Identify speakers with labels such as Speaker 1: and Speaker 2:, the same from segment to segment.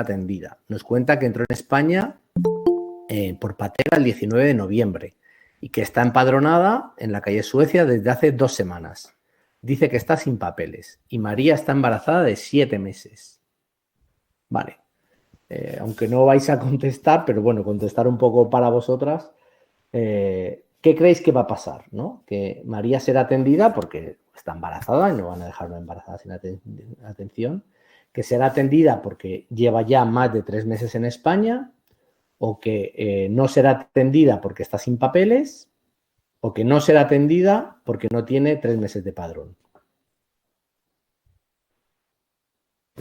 Speaker 1: atendida. Nos cuenta que entró en España por patera el 19 de noviembre y que está empadronada en la calle Suecia desde hace 2 semanas. Dice que está sin papeles y María está embarazada de 7 meses. Vale. Aunque no vais a contestar, pero bueno, contestar un poco para vosotras. ¿Qué creéis que va a pasar? ¿No? Que María será atendida porque está embarazada y no van a dejarla embarazada sin atención. Que será atendida porque lleva ya más de 3 meses en España, o que no será atendida porque está sin papeles, o que no será atendida porque no tiene 3 meses de padrón.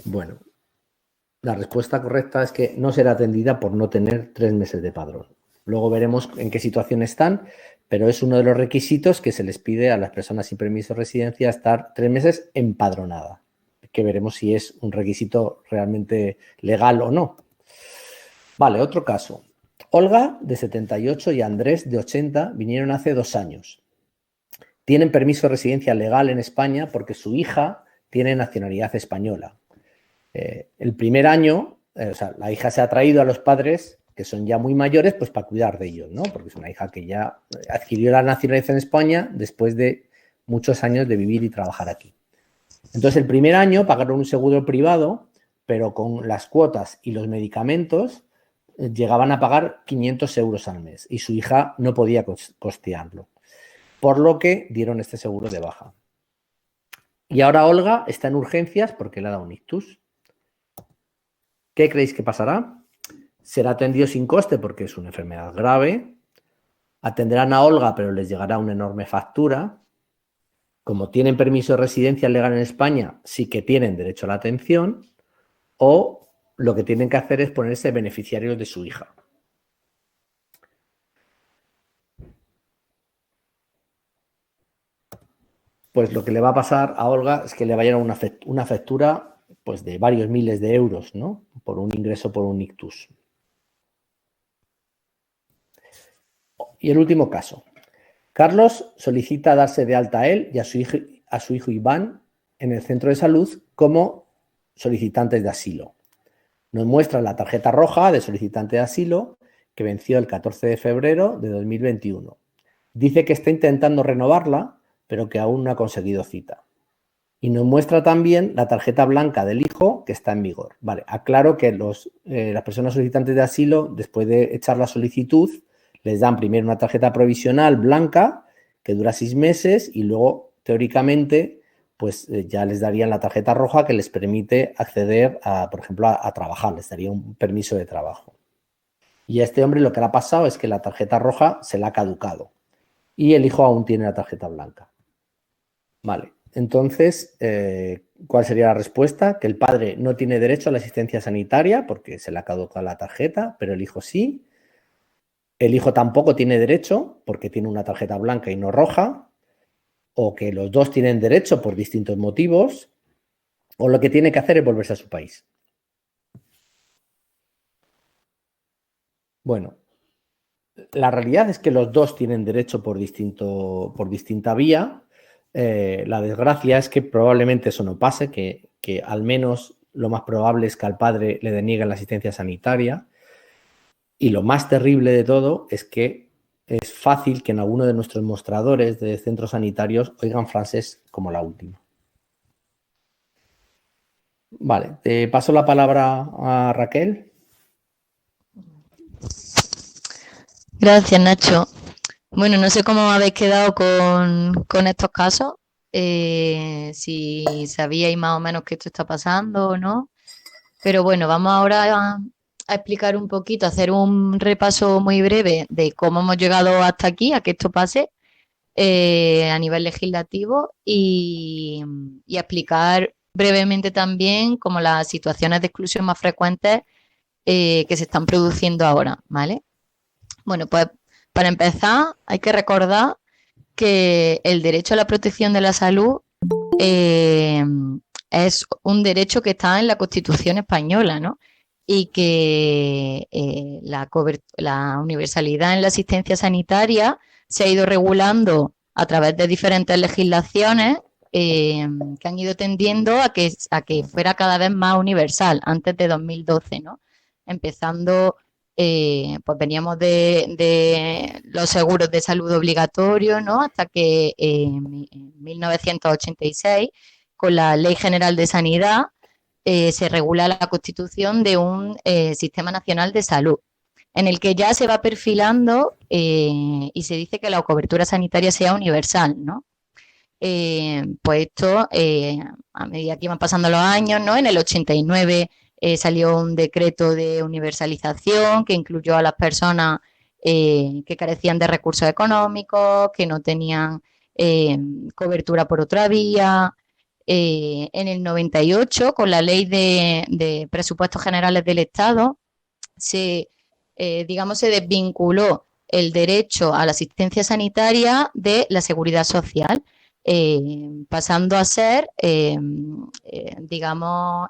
Speaker 1: Bueno, la respuesta correcta es que no será atendida por no tener 3 meses de padrón. Luego veremos en qué situación están, pero es uno de los requisitos que se les pide a las personas sin permiso de residencia, estar 3 meses empadronada, que veremos si es un requisito realmente legal o no. Vale, otro caso. Olga, de 78, y Andrés, de 80, vinieron hace 2 años. Tienen permiso de residencia legal en España porque su hija tiene nacionalidad española. El primer año, la hija se ha traído a los padres, que son ya muy mayores, pues para cuidar de ellos, ¿no? Porque es una hija que ya adquirió la nacionalidad en España después de muchos años de vivir y trabajar aquí. Entonces, el primer año pagaron un seguro privado, pero con las cuotas y los medicamentos llegaban a pagar 500 euros al mes y su hija no podía costearlo, por lo que dieron este seguro de baja. Y ahora Olga está en urgencias porque le ha dado un ictus. ¿Qué creéis que pasará? Será atendido sin coste porque es una enfermedad grave. Atenderán a Olga, pero les llegará una enorme factura. Como tienen permiso de residencia legal en España, sí que tienen derecho a la atención, o lo que tienen que hacer es ponerse beneficiarios de su hija. Pues lo que le va a pasar a Olga es que le va a llegar una factura pues, de varios miles de euros, ¿no? Por un ingreso por un ictus. Y el último caso. Carlos solicita darse de alta a él y a su hijo Iván en el centro de salud como solicitantes de asilo. Nos muestra la tarjeta roja de solicitante de asilo que venció el 14 de febrero de 2021. Dice que está intentando renovarla, pero que aún no ha conseguido cita. Y nos muestra también la tarjeta blanca del hijo que está en vigor. Vale, aclaro que las personas solicitantes de asilo, después de echar la solicitud, les dan primero una tarjeta provisional blanca que dura 6 meses y luego, teóricamente, pues ya les darían la tarjeta roja que les permite acceder, por ejemplo, a trabajar, les daría un permiso de trabajo. Y a este hombre lo que le ha pasado es que la tarjeta roja se la ha caducado y el hijo aún tiene la tarjeta blanca. Vale, entonces, ¿cuál sería la respuesta? Que el padre no tiene derecho a la asistencia sanitaria porque se le ha caducado la tarjeta, pero el hijo sí. El hijo tampoco tiene derecho porque tiene una tarjeta blanca y no roja, o que los dos tienen derecho por distintos motivos, o lo que tiene que hacer es volverse a su país. Bueno, la realidad es que los dos tienen derecho por distinta vía. La desgracia es que probablemente eso no pase, que al menos lo más probable es que al padre le denieguen la asistencia sanitaria. Y lo más terrible de todo es que es fácil que en alguno de nuestros mostradores de centros sanitarios oigan frases como la última. Vale, te paso la palabra a Raquel.
Speaker 2: Gracias, Nacho. Bueno, no sé cómo habéis quedado con estos casos, si sabíais más o menos que esto está pasando o no. Pero bueno, vamos ahora a explicar un poquito, hacer un repaso muy breve de cómo hemos llegado hasta aquí, a que esto pase a nivel legislativo y explicar brevemente también como las situaciones de exclusión más frecuentes que se están produciendo ahora, ¿vale? Bueno, pues para empezar hay que recordar que el derecho a la protección de la salud es un derecho que está en la Constitución española, ¿no? Y que la universalidad en la asistencia sanitaria se ha ido regulando a través de diferentes legislaciones que han ido tendiendo a que fuera cada vez más universal antes de 2012, ¿no? Empezando, pues veníamos de los seguros de salud obligatorios, ¿no? Hasta que en 1986, con la Ley General de Sanidad, se regula la constitución de un Sistema Nacional de Salud, en el que ya se va perfilando y se dice que la cobertura sanitaria sea universal, ¿no? Pues esto, a medida que iban pasando los años, ¿no? En el 89 salió un decreto de universalización que incluyó a las personas que carecían de recursos económicos, que no tenían cobertura por otra vía. En el 98, con la Ley de Presupuestos Generales del Estado, digamos, se desvinculó el derecho a la asistencia sanitaria de la seguridad social, pasando a ser, digamos,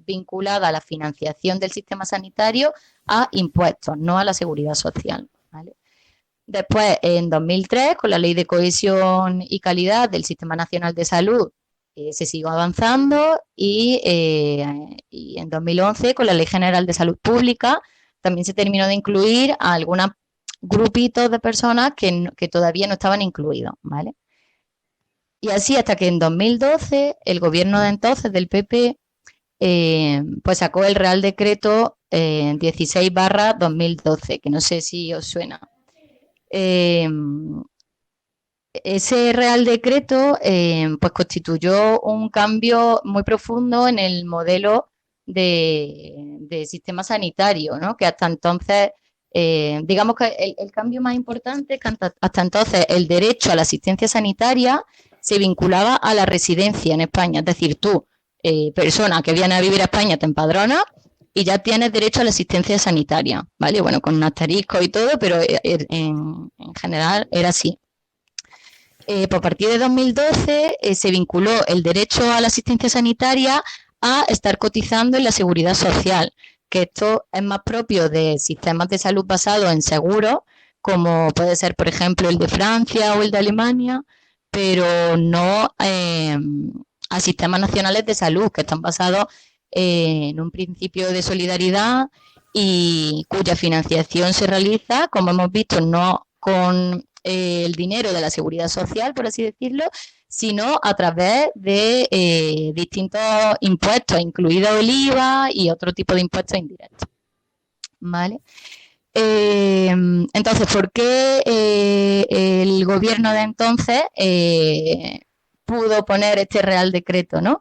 Speaker 2: vinculada a la financiación del sistema sanitario a impuestos, no a la seguridad social, ¿vale? Después, en 2003, con la Ley de Cohesión y Calidad del Sistema Nacional de Salud, se siguió avanzando y en 2011, con la Ley General de Salud Pública, también se terminó de incluir a algunos grupitos de personas que todavía no estaban incluidos, ¿vale? Y así hasta que en 2012 el gobierno de entonces del PP pues sacó el Real Decreto 16/2012, que no sé si os suena. Ese Real Decreto pues constituyó un cambio muy profundo en el modelo de sistema sanitario, ¿no? Que hasta entonces, digamos que el cambio más importante es que hasta entonces el derecho a la asistencia sanitaria se vinculaba a la residencia en España. Es decir, tú, persona que viene a vivir a España, te empadronas y ya tienes derecho a la asistencia sanitaria, ¿vale? Bueno, con un asterisco y todo, pero en general era así. Pues a partir de 2012 se vinculó el derecho a la asistencia sanitaria a estar cotizando en la seguridad social, que esto es más propio de sistemas de salud basados en seguros, como puede ser, por ejemplo, el de Francia o el de Alemania, pero no a sistemas nacionales de salud, que están basados en un principio de solidaridad y cuya financiación se realiza, como hemos visto, no con el dinero de la seguridad social, por así decirlo, sino a través de distintos impuestos, incluido el IVA y otro tipo de impuestos indirectos. ¿Vale? Entonces, ¿por qué el gobierno de entonces pudo poner este Real Decreto, ¿no?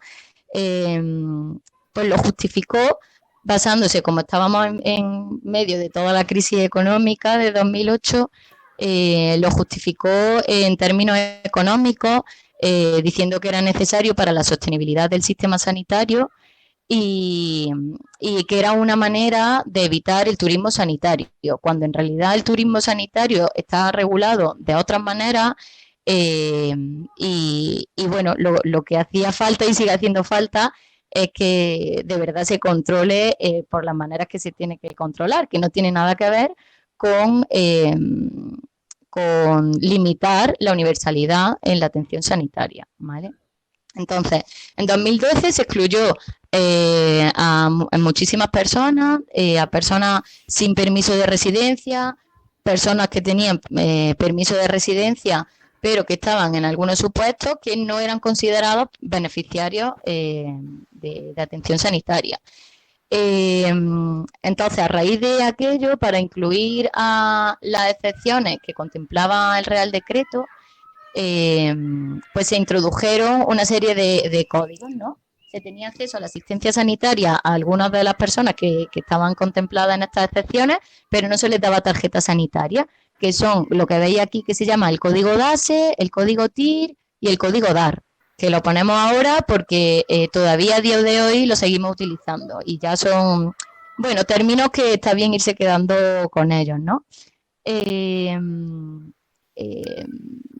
Speaker 2: Pues lo justificó basándose, como estábamos en medio de toda la crisis económica de 2008, lo justificó en términos económicos, diciendo que era necesario para la sostenibilidad del sistema sanitario y que era una manera de evitar el turismo sanitario, cuando en realidad el turismo sanitario está regulado de otras maneras. Y bueno, lo que hacía falta y sigue haciendo falta es que de verdad se controle por las maneras que se tiene que controlar, que no tiene nada que ver con limitar la universalidad en la atención sanitaria, ¿vale? Entonces, en 2012 se excluyó a muchísimas personas, a personas sin permiso de residencia, personas que tenían permiso de residencia, pero que estaban en algunos supuestos que no eran considerados beneficiarios de atención sanitaria. Entonces, a raíz de aquello, para incluir a las excepciones que contemplaba el Real Decreto, pues se introdujeron una serie de códigos, ¿no? Se tenía acceso a la asistencia sanitaria a algunas de las personas que estaban contempladas en estas excepciones, pero no se les daba tarjeta sanitaria, que son lo que veis aquí, que se llama el código DASE, el código TIR y el código DAR, que lo ponemos ahora porque todavía a día de hoy lo seguimos utilizando y ya son, bueno, términos que está bien irse quedando con ellos, ¿no?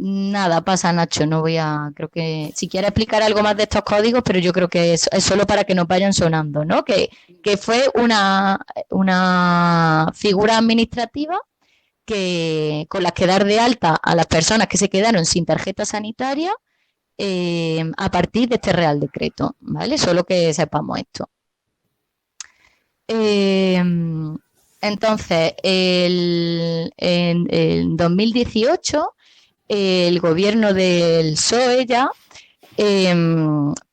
Speaker 2: Nada pasa, Nacho, no voy a, creo que si quieres explicar algo más de estos códigos, pero yo creo que es solo para que nos vayan sonando, ¿no? Que fue una figura administrativa con las que dar de alta a las personas que se quedaron sin tarjeta sanitaria a partir de este Real Decreto, ¿vale? Solo que sepamos esto. Entonces, en 2018, el gobierno del PSOE ya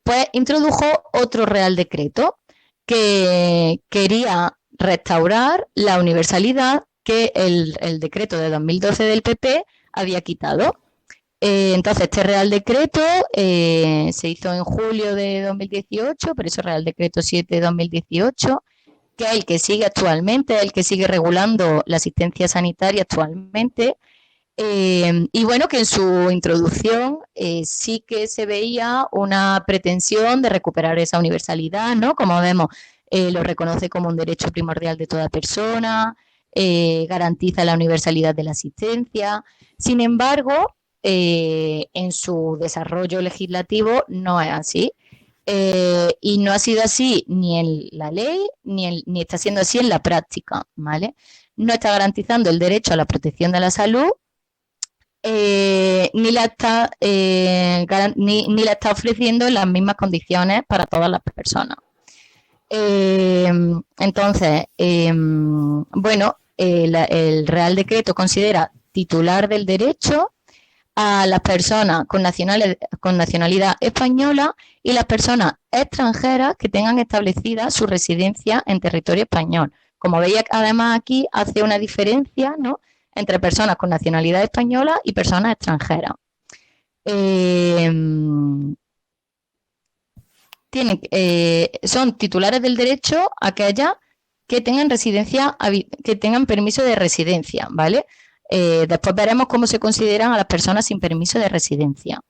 Speaker 2: pues introdujo otro Real Decreto que quería restaurar la universalidad que el decreto de 2012 del PP había quitado. Entonces, este Real Decreto se hizo en julio de 2018, por eso Real Decreto 7 de 2018, que es el que sigue actualmente, el que sigue regulando la asistencia sanitaria actualmente. Y bueno, que en su introducción sí que se veía una pretensión de recuperar esa universalidad, ¿no? Como vemos, lo reconoce como un derecho primordial de toda persona, garantiza la universalidad de la asistencia. Sin embargo, en su desarrollo legislativo no es así. Y no ha sido así ni en la ley, ni está siendo así en la práctica, ¿vale? No está garantizando el derecho a la protección de la salud, ni la está ofreciendo en las mismas condiciones para todas las personas. Entonces, bueno, el Real Decreto considera titular del derecho a las personas con nacionalidad española y las personas extranjeras que tengan establecida su residencia en territorio español. Como veis, además aquí hace una diferencia, ¿no?, entre personas con nacionalidad española y personas extranjeras. Son titulares del derecho aquellas que tengan que tengan permiso de residencia, ¿vale? Después veremos cómo se consideran a las personas sin permiso de residencia.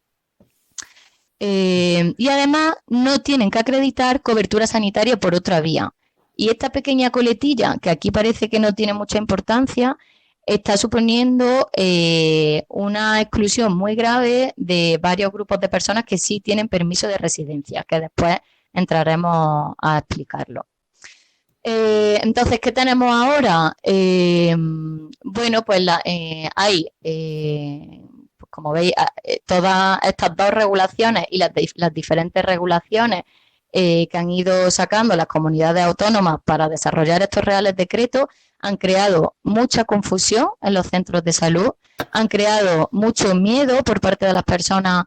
Speaker 2: Y además no tienen que acreditar cobertura sanitaria por otra vía. Y esta pequeña coletilla, que aquí parece que no tiene mucha importancia, está suponiendo una exclusión muy grave de varios grupos de personas que sí tienen permiso de residencia, que después entraremos a explicarlo. Entonces, ¿qué tenemos ahora? Bueno, pues hay, pues como veis, todas estas dos regulaciones y las diferentes regulaciones que han ido sacando las comunidades autónomas para desarrollar estos reales decretos han creado mucha confusión en los centros de salud, han creado mucho miedo por parte de las personas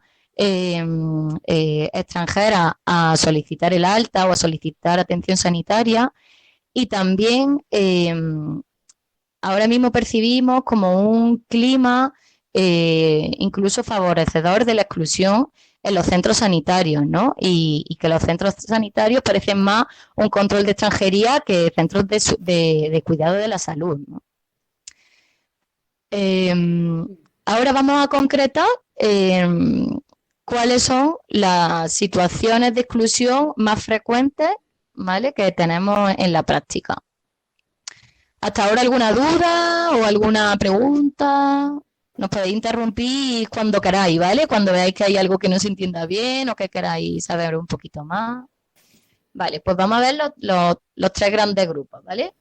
Speaker 2: extranjeras a solicitar el alta o a solicitar atención sanitaria. Y también ahora mismo percibimos como un clima incluso favorecedor de la exclusión en los centros sanitarios, ¿no? Y que los centros sanitarios parecen más un control de extranjería que centros de cuidado de la salud, ¿no? Ahora vamos a concretar cuáles son las situaciones de exclusión más frecuentes, ¿vale?, que tenemos en la práctica. ¿Hasta ahora alguna duda o alguna pregunta? Nos podéis interrumpir cuando queráis, ¿vale? Cuando veáis que hay algo que no se entienda bien o que queráis saber un poquito más. Vale, pues vamos a ver los tres grandes grupos, ¿vale?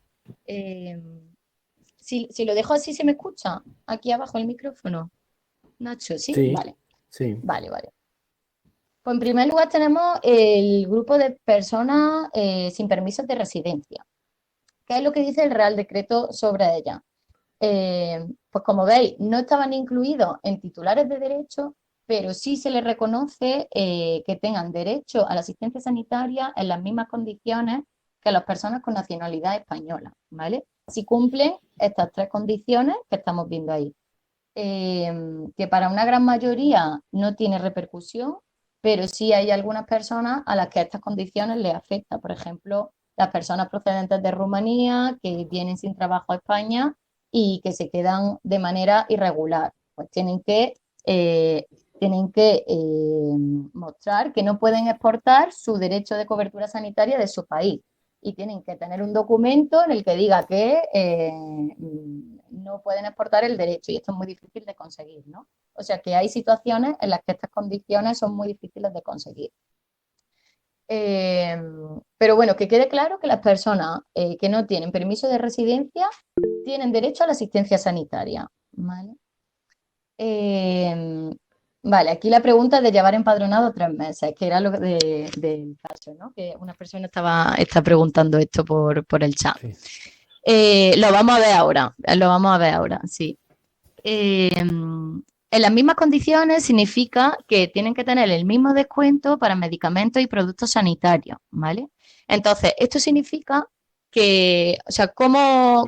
Speaker 2: Si lo dejo así, ¿se me escucha? Aquí abajo el micrófono. Nacho, ¿sí?
Speaker 1: Sí,
Speaker 2: Vale.
Speaker 1: sí.
Speaker 2: Vale. Pues en primer lugar tenemos el grupo de personas sin permisos de residencia. ¿Qué es lo que dice el Real Decreto sobre ella? Pues como veis, no estaban incluidos en titulares de derecho, pero sí se les reconoce que tengan derecho a la asistencia sanitaria en las mismas condiciones que las personas con nacionalidad española, ¿vale? Si cumplen estas tres condiciones que estamos viendo ahí. Que para una gran mayoría no tiene repercusión, pero sí hay algunas personas a las que estas condiciones les afectan. Por ejemplo, las personas procedentes de Rumanía que vienen sin trabajo a España y que se quedan de manera irregular. Pues tienen que mostrar que no pueden exportar su derecho de cobertura sanitaria de su país y tienen que tener un documento en el que diga que no pueden exportar el derecho y esto es muy difícil de conseguir, ¿no? O sea que hay situaciones en las que estas condiciones son muy difíciles de conseguir. Pero bueno, que quede claro que las personas que no tienen permiso de residencia tienen derecho a la asistencia sanitaria, ¿vale? Vale, aquí la pregunta de llevar empadronado 3 meses, que era lo del caso, ¿no? Que una persona está preguntando esto por el chat.
Speaker 1: Sí.
Speaker 2: Lo vamos a ver ahora, sí. En las mismas condiciones significa que tienen que tener el mismo descuento para medicamentos y productos sanitarios, ¿vale? Entonces, esto significa que, o sea, como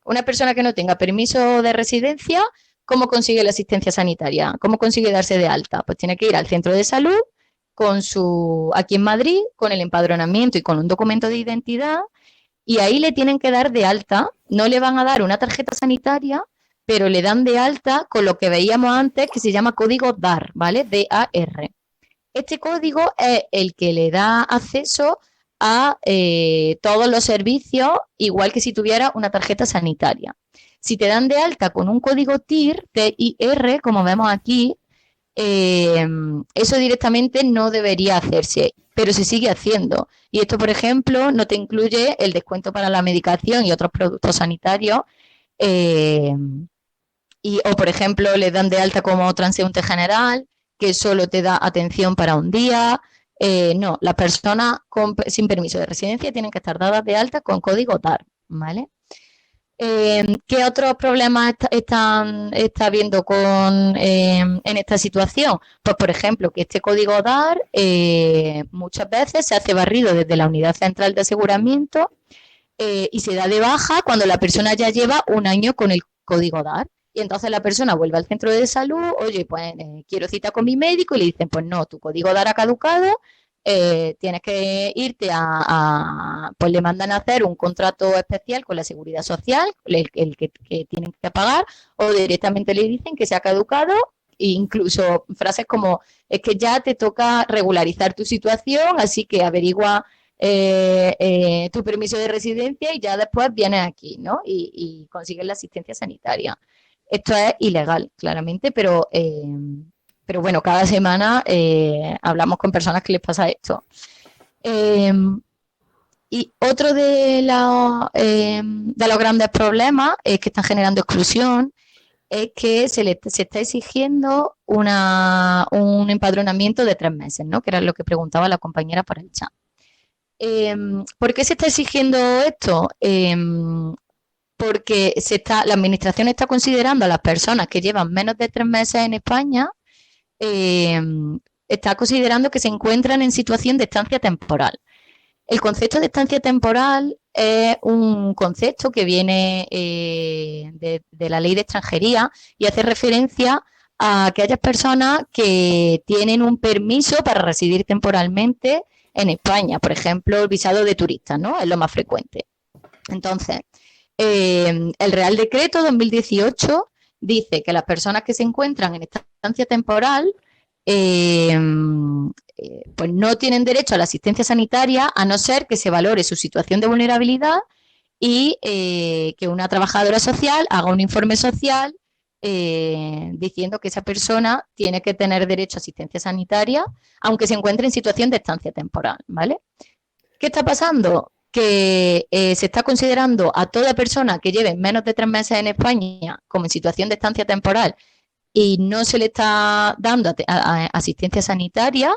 Speaker 2: una persona que no tenga permiso de residencia, ¿cómo consigue la asistencia sanitaria? ¿Cómo consigue darse de alta? Pues tiene que ir al centro de salud aquí en Madrid, con el empadronamiento y con un documento de identidad, y ahí le tienen que dar de alta, no le van a dar una tarjeta sanitaria, pero le dan de alta con lo que veíamos antes, que se llama código DAR, ¿vale? D-A-R. Este código es el que le da acceso a todos los servicios, igual que si tuviera una tarjeta sanitaria. Si te dan de alta con un código TIR, T-I-R, como vemos aquí, eso directamente no debería hacerse, pero se sigue haciendo. Y esto, por ejemplo, no te incluye el descuento para la medicación y otros productos sanitarios. eh, o, por ejemplo, le dan de alta como transeúnte general, que solo te da atención para un día. No, las personas sin permiso de residencia tienen que estar dadas de alta con código TAR, ¿vale? ¿Qué otros problemas está viendo en esta situación? Pues, por ejemplo, que este código DAR muchas veces se hace barrido desde la unidad central de aseguramiento y se da de baja cuando la persona ya lleva un año con el código DAR. Y entonces la persona vuelve al centro de salud, oye, pues quiero cita con mi médico, y le dicen, pues no, tu código DAR ha caducado, tienes que irte pues le mandan a hacer un contrato especial con la Seguridad Social, el que tienen que pagar, o directamente le dicen que se ha caducado, e incluso frases como, es que ya te toca regularizar tu situación, así que averigua tu permiso de residencia y ya después vienes aquí, ¿no? Y consigues la asistencia sanitaria. Esto es ilegal, claramente, pero bueno, cada semana hablamos con personas que les pasa esto. Y otro de los grandes problemas que están generando exclusión es que se está exigiendo un empadronamiento de 3 meses, ¿no? Que era lo que preguntaba la compañera por el chat. ¿Por qué se está exigiendo esto? Porque la administración está considerando a las personas que llevan menos de 3 meses en España, está considerando que se encuentran en situación de estancia temporal. El concepto de estancia temporal es un concepto que viene de la ley de extranjería y hace referencia a aquellas personas que tienen un permiso para residir temporalmente en España. Por ejemplo, el visado de turista, ¿no? Es lo más frecuente. Entonces, el Real Decreto 2018 dice que las personas que se encuentran en estancia temporal pues no tienen derecho a la asistencia sanitaria a no ser que se valore su situación de vulnerabilidad y que una trabajadora social haga un informe social diciendo que esa persona tiene que tener derecho a asistencia sanitaria aunque se encuentre en situación de estancia temporal, ¿vale? ¿Qué está pasando? Que se está considerando a toda persona que lleve menos de 3 meses en España como en situación de estancia temporal y no se le está dando asistencia sanitaria,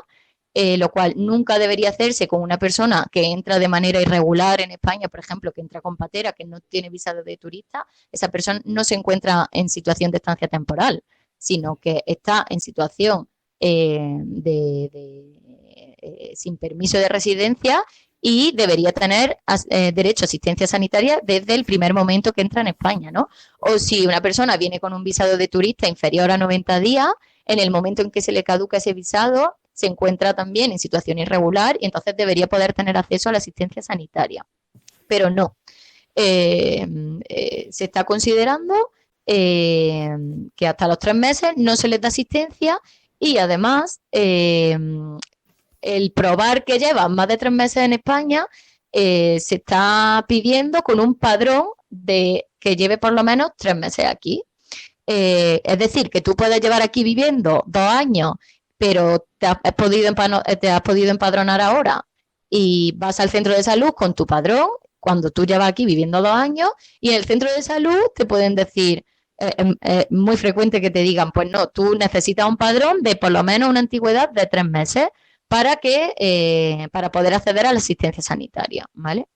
Speaker 2: lo cual nunca debería hacerse con una persona que entra de manera irregular en España, por ejemplo, que entra con patera, que no tiene visado de turista. Esa persona no se encuentra en situación de estancia temporal, sino que está en situación sin permiso de residencia y debería tener derecho a asistencia sanitaria desde el primer momento que entra en España, ¿no? O si una persona viene con un visado de turista inferior a 90 días, en el momento en que se le caduca ese visado, se encuentra también en situación irregular y entonces debería poder tener acceso a la asistencia sanitaria. Pero no. Se está considerando que hasta los 3 meses no se les da asistencia y además el probar que llevan más de 3 meses en España se está pidiendo con un padrón de que lleve por lo menos 3 meses aquí. Es decir, que tú puedes llevar aquí viviendo 2 años, pero te has podido empadronar ahora y vas al centro de salud con tu padrón cuando tú llevas aquí viviendo 2 años y en el centro de salud te pueden decir muy frecuente que te digan, pues no, tú necesitas un padrón de por lo menos una antigüedad de 3 meses para poder acceder a la asistencia sanitaria, ¿vale?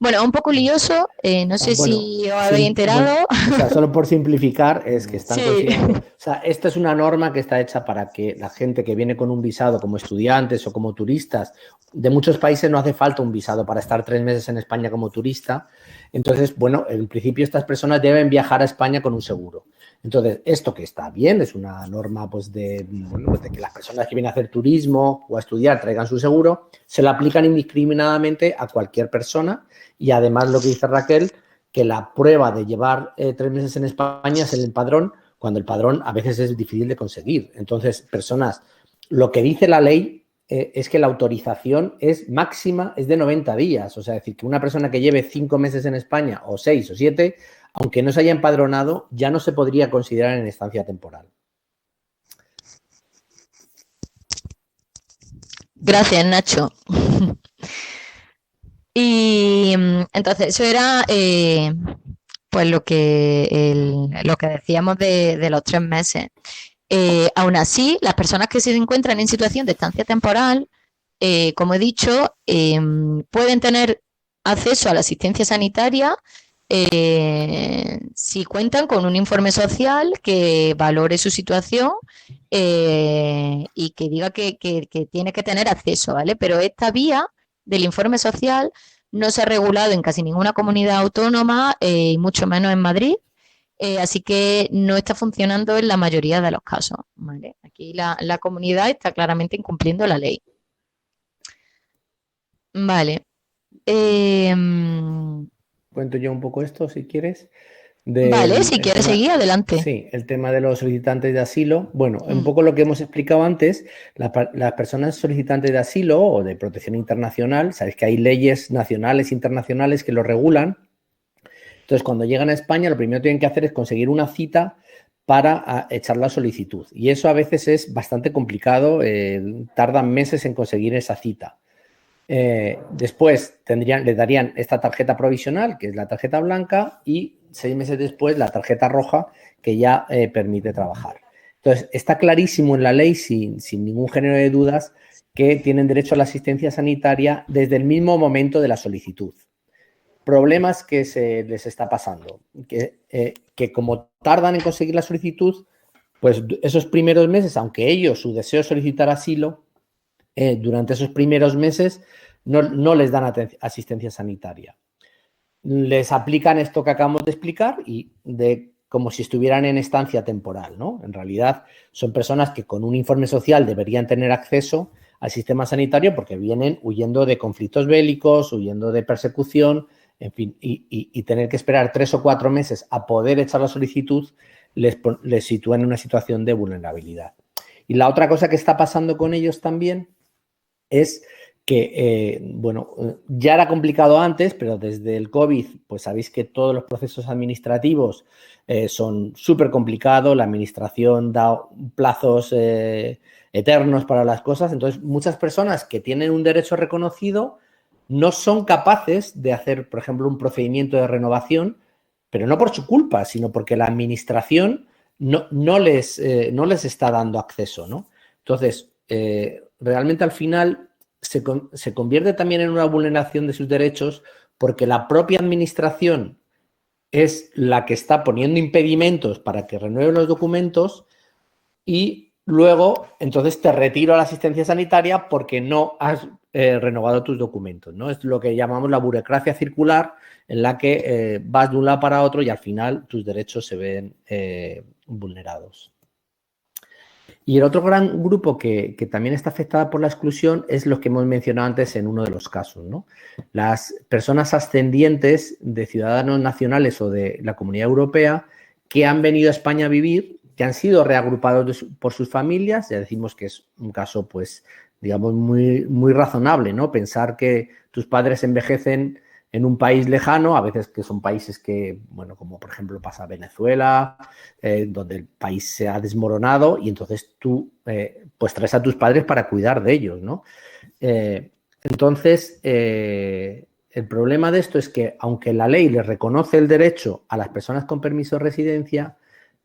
Speaker 2: Bueno, un poco lioso, no sé
Speaker 1: Bueno,
Speaker 2: si os habéis
Speaker 1: bueno,
Speaker 2: enterado.
Speaker 1: o sea, solo por simplificar, es que están
Speaker 2: Sí,
Speaker 1: considerando, o sea, esta es una norma que está hecha para que la gente que viene con un visado como estudiantes o como turistas, de muchos países no hace falta un visado para estar 3 meses en España como turista. Entonces, bueno, en principio estas personas deben viajar a España con un seguro. Entonces, esto que está bien, es una norma pues bueno, pues de que las personas que vienen a hacer turismo o a estudiar traigan su seguro, se la aplican indiscriminadamente a cualquier persona y además lo que dice Raquel, que la prueba de llevar 3 meses en España es el padrón, cuando el padrón a veces es difícil de conseguir. Entonces, personas, lo que dice la ley es que la autorización es máxima, es de 90 días. O sea, es decir, que una persona que lleve 5 meses en España, o 6 o 7, aunque no se haya empadronado, ya no se podría considerar en estancia temporal.
Speaker 2: gracias, Nacho. Y entonces, eso era pues lo que decíamos de los 3 meses. Aún así, las personas que se encuentran en situación de estancia temporal, como he dicho, pueden tener acceso a la asistencia sanitaria si cuentan con un informe social que valore su situación y que diga que tiene que tener acceso, ¿vale? Pero esta vía del informe social no se ha regulado en casi ninguna comunidad autónoma y mucho menos en Madrid. Así que no está funcionando en la mayoría de los casos, ¿vale? Aquí la comunidad está claramente incumpliendo la ley. Vale.
Speaker 1: Cuento yo un poco esto, si quieres.
Speaker 2: Vale, si
Speaker 1: El
Speaker 2: quieres
Speaker 1: tema,
Speaker 2: seguir, adelante.
Speaker 1: sí, el tema de los solicitantes de asilo. Bueno, un
Speaker 2: Mm,
Speaker 1: poco lo que hemos explicado antes, las personas solicitantes de asilo o de protección internacional, sabéis que hay leyes nacionales e internacionales que lo regulan. Entonces, cuando llegan a España, lo primero que tienen que hacer es conseguir una cita para echar la solicitud. Y eso a veces es bastante complicado, tardan meses en conseguir esa cita. Después le darían esta tarjeta provisional, que es la tarjeta blanca, y 6 meses después la tarjeta roja, que ya permite trabajar. Entonces, está clarísimo en la ley, sin ningún género de dudas, que tienen derecho a la asistencia sanitaria desde el mismo momento de la solicitud. Problemas que se les está pasando, que como tardan en conseguir la solicitud, pues esos primeros meses, aunque ellos, su deseo es solicitar asilo, durante esos primeros meses no les dan asistencia sanitaria. Les aplican esto que acabamos de explicar y como si estuvieran en estancia temporal, ¿no? En realidad son personas que con un informe social deberían tener acceso al sistema sanitario porque vienen huyendo de conflictos bélicos, huyendo de persecución, en fin, y tener que esperar 3 o 4 meses a poder echar la solicitud les sitúa en una situación de vulnerabilidad. Y la otra cosa que está pasando con ellos también es que, bueno, ya era complicado antes, pero desde el COVID, pues sabéis que todos los procesos administrativos son súper complicados, la administración da plazos eternos para las cosas, entonces muchas personas que tienen un derecho reconocido no son capaces de hacer, por ejemplo, un procedimiento de renovación, pero no por su culpa, sino porque la administración no les está dando acceso, ¿no? Entonces, realmente al final se convierte también en una vulneración de sus derechos porque la propia administración es la que está poniendo impedimentos para que renueven los documentos y luego entonces te retiro la asistencia sanitaria porque no has renovado tus documentos, ¿no? Es lo que llamamos la burocracia circular en la que vas de un lado para otro y al final tus derechos se ven vulnerados. Y el otro gran grupo que también está afectada por la exclusión es los que hemos mencionado antes en uno de los casos, ¿no? Las personas ascendientes de ciudadanos nacionales o de la Comunidad Europea que han venido a España a vivir, que han sido reagrupados por sus familias. Ya decimos que es un caso, pues, digamos, muy, muy razonable, ¿no? Pensar que tus padres envejecen en un país lejano, a veces que son países que, bueno, como por ejemplo pasa Venezuela, donde el país se ha desmoronado y entonces tú pues traes a tus padres para cuidar de ellos, ¿no? Entonces, el problema de esto es que aunque la ley les reconoce el derecho a las personas con permiso de residencia,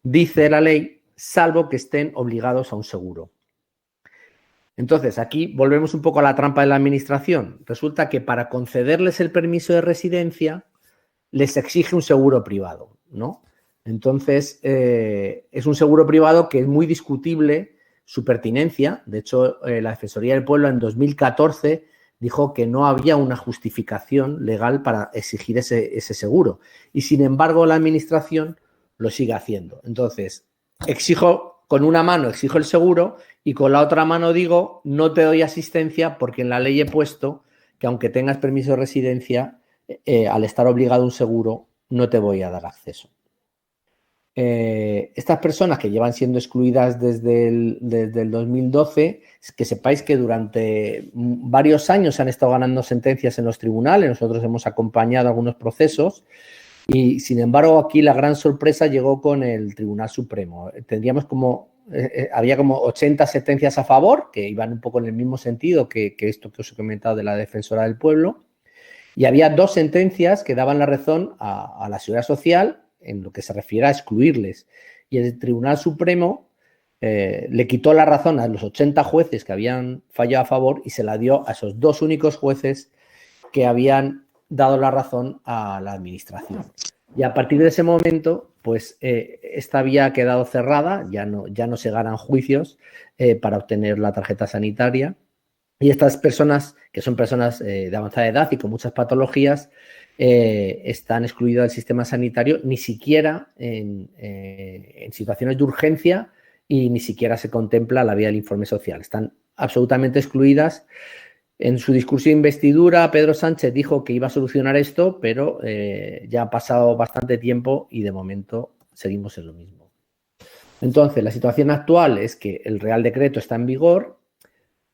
Speaker 1: dice la ley, salvo que estén obligados a un seguro. Entonces, aquí volvemos un poco a la trampa de la administración. Resulta que para concederles el permiso de residencia les exige un seguro privado, ¿no? Entonces, es un seguro privado que es muy discutible su pertinencia. De hecho, la Defensoría del Pueblo en 2014 dijo que no había una justificación legal para exigir ese seguro. Y, sin embargo, la administración lo sigue haciendo. Entonces, con una mano exijo el seguro y con la otra mano digo, no te doy asistencia porque en la ley he puesto que aunque tengas permiso de residencia, al estar obligado a un seguro, no te voy a dar acceso. Estas personas que llevan siendo excluidas desde el 2012, que sepáis que durante varios años han estado ganando sentencias en los tribunales. Nosotros hemos acompañado algunos procesos y, sin embargo, aquí la gran sorpresa llegó con el Tribunal Supremo. Había como 80 sentencias a favor, que iban un poco en el mismo sentido que esto que os he comentado de la Defensora del Pueblo, y había 2 sentencias que daban la razón a la Seguridad Social en lo que se refiere a excluirles. Y el Tribunal Supremo le quitó la razón a los 80 jueces que habían fallado a favor y se la dio a esos 2 únicos jueces que habían dado la razón a la administración. Y a partir de ese momento, pues esta vía ha quedado cerrada, ya no se ganan juicios para obtener la tarjeta sanitaria. Y estas personas, que son personas de avanzada edad y con muchas patologías, están excluidas del sistema sanitario, ni siquiera en situaciones de urgencia, y ni siquiera se contempla la vía del informe social. Están absolutamente excluidas. En su discurso de investidura, Pedro Sánchez dijo que iba a solucionar esto, pero ya ha pasado bastante tiempo y de momento seguimos en lo mismo. Entonces, la situación actual es que el Real Decreto está en vigor,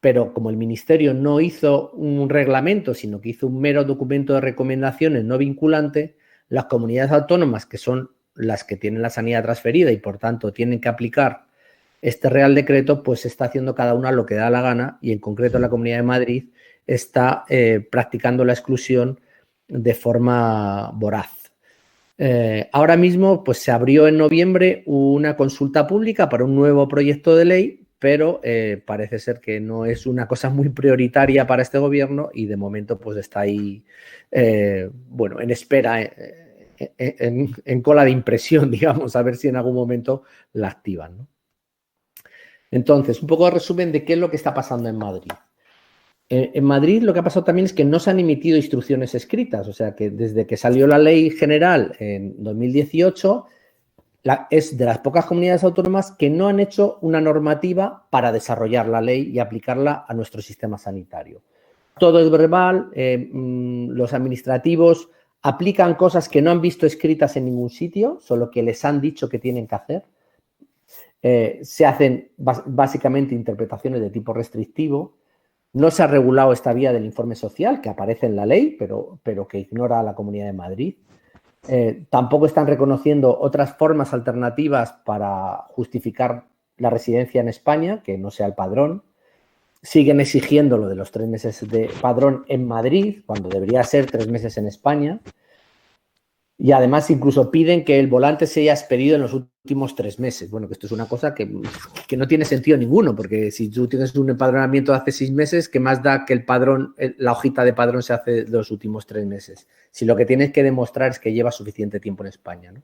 Speaker 1: pero como el Ministerio no hizo un reglamento, sino que hizo un mero documento de recomendaciones no vinculante, las comunidades autónomas, que son las que tienen la sanidad transferida y, por tanto, tienen que aplicar este Real Decreto, pues está haciendo cada una lo que da la gana, y en concreto la Comunidad de Madrid está practicando la exclusión de forma voraz. Ahora mismo, pues se abrió en noviembre una consulta pública para un nuevo proyecto de ley, pero parece ser que no es una cosa muy prioritaria para este gobierno y de momento pues está ahí, en espera, en cola de impresión, digamos, a ver si en algún momento la activan, ¿no? Entonces, un poco de resumen de qué es lo que está pasando en Madrid. En Madrid lo que ha pasado también es que no se han emitido instrucciones escritas, o sea que desde que salió la ley general en 2018, es de las pocas comunidades autónomas que no han hecho una normativa para desarrollar la ley y aplicarla a nuestro sistema sanitario. Todo es verbal, los administrativos aplican cosas que no han visto escritas en ningún sitio, solo que les han dicho que tienen que hacer. Se hacen básicamente interpretaciones de tipo restrictivo. No se ha regulado esta vía del informe social, que aparece en la ley, pero que ignora a la Comunidad de Madrid. Tampoco están reconociendo otras formas alternativas para justificar la residencia en España, que no sea el padrón. Siguen exigiendo lo de los 3 meses de padrón en Madrid, cuando debería ser 3 meses en España. Y además incluso piden que el volante se haya expedido en los últimos 3 meses. Bueno, que esto es una cosa que no tiene sentido ninguno, porque si tú tienes un empadronamiento de hace 6 meses, ¿qué más da que el padrón, la hojita de padrón se hace de los últimos 3 meses? Si lo que tienes que demostrar es que llevas suficiente tiempo en España, ¿no?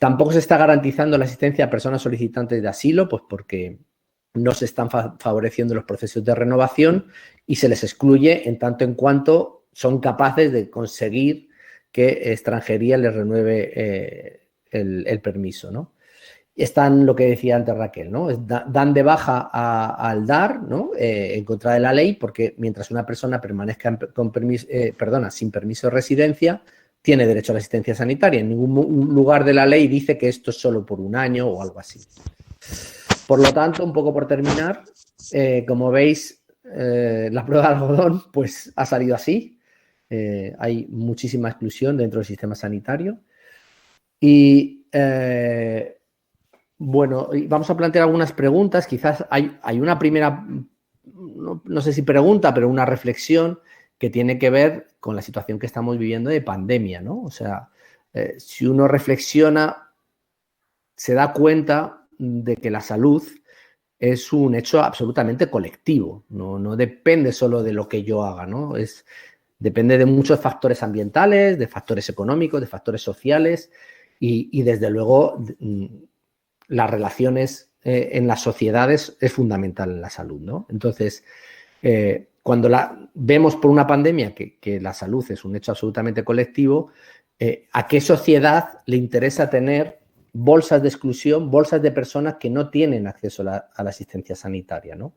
Speaker 1: Tampoco se está garantizando la asistencia a personas solicitantes de asilo, pues porque no se están favoreciendo los procesos de renovación y se les excluye en tanto en cuanto son capaces de conseguir que extranjería les renueve el permiso, ¿no? Están lo que decía antes Raquel, ¿no? Dan de baja al DAR, ¿no? En contra de la ley, porque mientras una persona permanezca sin permiso de residencia, tiene derecho a la asistencia sanitaria. En ningún lugar de la ley dice que esto es solo por 1 año o algo así. Por lo tanto, un poco por terminar, como veis, la prueba de algodón pues ha salido así. Hay muchísima exclusión dentro del sistema sanitario. Y vamos a plantear algunas preguntas. Quizás hay una primera, no sé si pregunta, pero una reflexión que tiene que ver con la situación que estamos viviendo de pandemia, ¿no? O sea, si uno reflexiona se da cuenta de que la salud es un hecho absolutamente colectivo, no depende solo de lo que yo haga, ¿no? Depende de muchos factores ambientales, de factores económicos, de factores sociales y desde luego, las relaciones en las sociedades es fundamental en la salud, ¿no? Entonces, cuando vemos por una pandemia que la salud es un hecho absolutamente colectivo, ¿a qué sociedad le interesa tener bolsas de exclusión, bolsas de personas que no tienen acceso a la asistencia sanitaria, ¿no?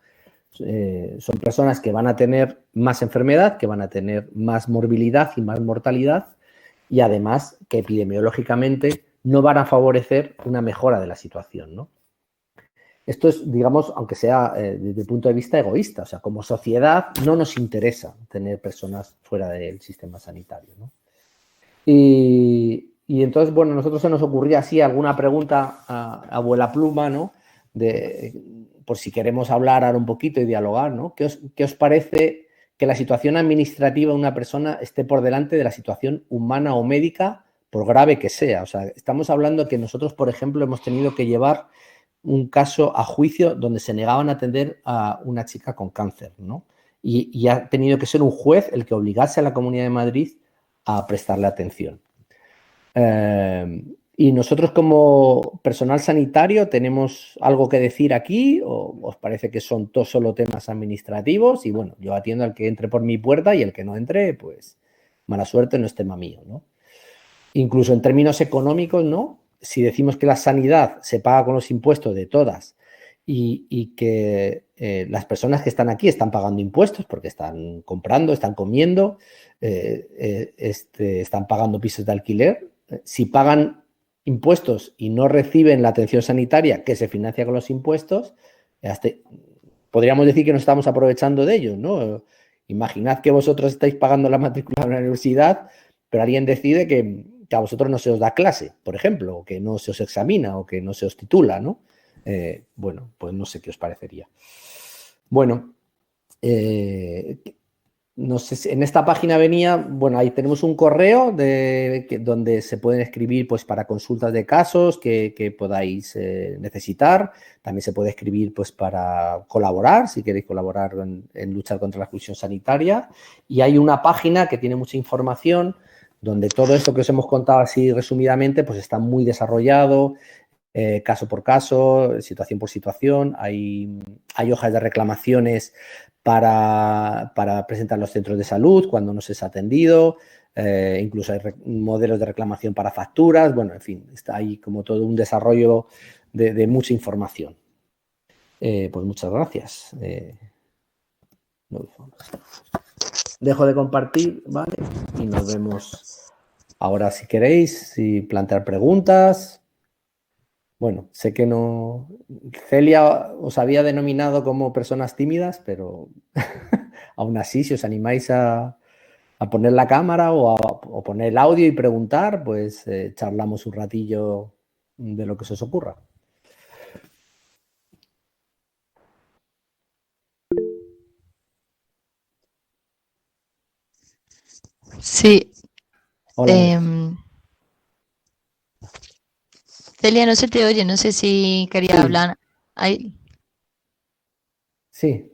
Speaker 1: Son personas que van a tener más enfermedad, que van a tener más morbilidad y más mortalidad y además que epidemiológicamente no van a favorecer una mejora de la situación, ¿no? Esto es, digamos, aunque sea desde el punto de vista egoísta, o sea, como sociedad no nos interesa tener personas fuera del sistema sanitario, ¿no? Y entonces, bueno, a nosotros se nos ocurría así alguna pregunta a vuela pluma, ¿no? Por si queremos hablar ahora un poquito y dialogar, ¿no? ¿Qué os parece que la situación administrativa de una persona esté por delante de la situación humana o médica, por grave que sea? O sea, estamos hablando que nosotros, por ejemplo, hemos tenido que llevar un caso a juicio donde se negaban a atender a una chica con cáncer, ¿no? Y ha tenido que ser un juez el que obligase a la Comunidad de Madrid a prestarle atención. ¿Y nosotros como personal sanitario tenemos algo que decir aquí o os parece que son todos solo temas administrativos? Y bueno, yo atiendo al que entre por mi puerta y el que no entre, pues mala suerte, no es tema mío, ¿no? Incluso en términos económicos, ¿no? Si decimos que la sanidad se paga con los impuestos de todas y que las personas que están aquí están pagando impuestos porque están comprando, están comiendo, están pagando pisos de alquiler. Si pagan impuestos y no reciben la atención sanitaria que se financia con los impuestos, podríamos decir que nos estamos aprovechando de ellos, ¿no? Imaginad que vosotros estáis pagando la matrícula de la universidad, pero alguien decide que a vosotros no se os da clase, por ejemplo, o que no se os examina o que no se os titula, ¿no? Bueno, pues no sé qué os parecería. Bueno, no sé si en esta página venía, bueno, ahí tenemos un correo donde se pueden escribir pues para consultas de casos que podáis necesitar. También se puede escribir pues para colaborar, si queréis colaborar en luchar contra la exclusión sanitaria. Y hay una página que tiene mucha información donde todo esto que os hemos contado así resumidamente pues está muy desarrollado, caso por caso, situación por situación. Hay hojas de reclamaciones para presentar los centros de salud cuando no se es atendido, incluso hay modelos de reclamación para facturas, bueno, en fin, está ahí como todo un desarrollo de mucha información. Pues muchas gracias. Dejo de compartir, ¿vale? Y nos vemos ahora si queréis, si plantear preguntas. Bueno, sé que no... Celia os había denominado como personas tímidas, pero aún así, si os animáis a poner la cámara o poner el audio y preguntar, pues charlamos un ratillo de lo que se os ocurra.
Speaker 2: Sí.
Speaker 1: Hola.
Speaker 2: Celia, no se te oye, no sé si quería hablar. Ahí.
Speaker 1: Sí.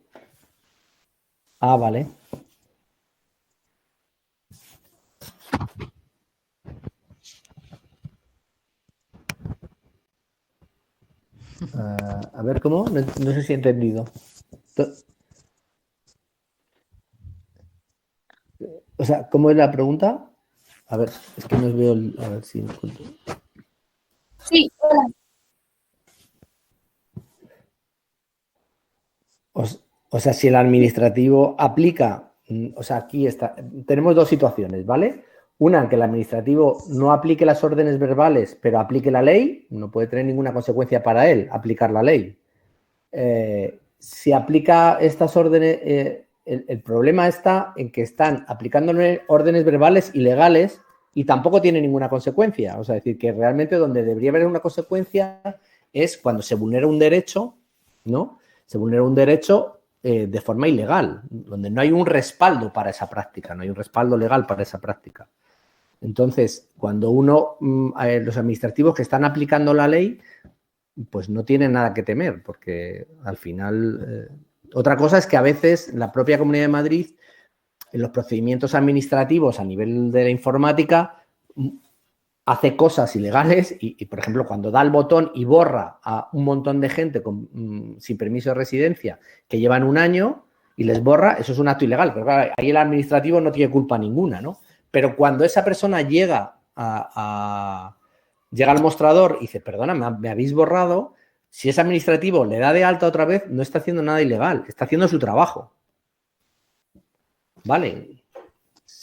Speaker 1: Ah, vale. A ver, ¿cómo? No sé si he entendido. O sea, ¿cómo es la pregunta? A ver, es que no veo a ver si encuentro.
Speaker 3: Sí, hola.
Speaker 1: O sea, si el administrativo aplica, o sea, aquí está, tenemos dos situaciones, ¿vale? Una, que el administrativo no aplique las órdenes verbales, pero aplique la ley, no puede tener ninguna consecuencia para él aplicar la ley. Si aplica estas órdenes, el problema está en que están aplicando órdenes verbales ilegales y tampoco tiene ninguna consecuencia. O sea, es decir, que realmente donde debería haber una consecuencia es cuando se vulnera un derecho, ¿no? Se vulnera un derecho de forma ilegal, donde no hay un respaldo para esa práctica, no hay un respaldo legal para esa práctica. Entonces, cuando los administrativos que están aplicando la ley, pues no tienen nada que temer, porque al final... otra cosa es que a veces la propia Comunidad de Madrid, en los procedimientos administrativos a nivel de la informática, hace cosas ilegales y, por ejemplo, cuando da el botón y borra a un montón de gente sin permiso de residencia que llevan un año y les borra, eso es un acto ilegal. Pero claro, ahí el administrativo no tiene culpa ninguna, ¿no? Pero cuando esa persona llega llega al mostrador y dice, perdona, me habéis borrado, si es administrativo le da de alta otra vez, no está haciendo nada ilegal, está haciendo su trabajo. ¿Vale?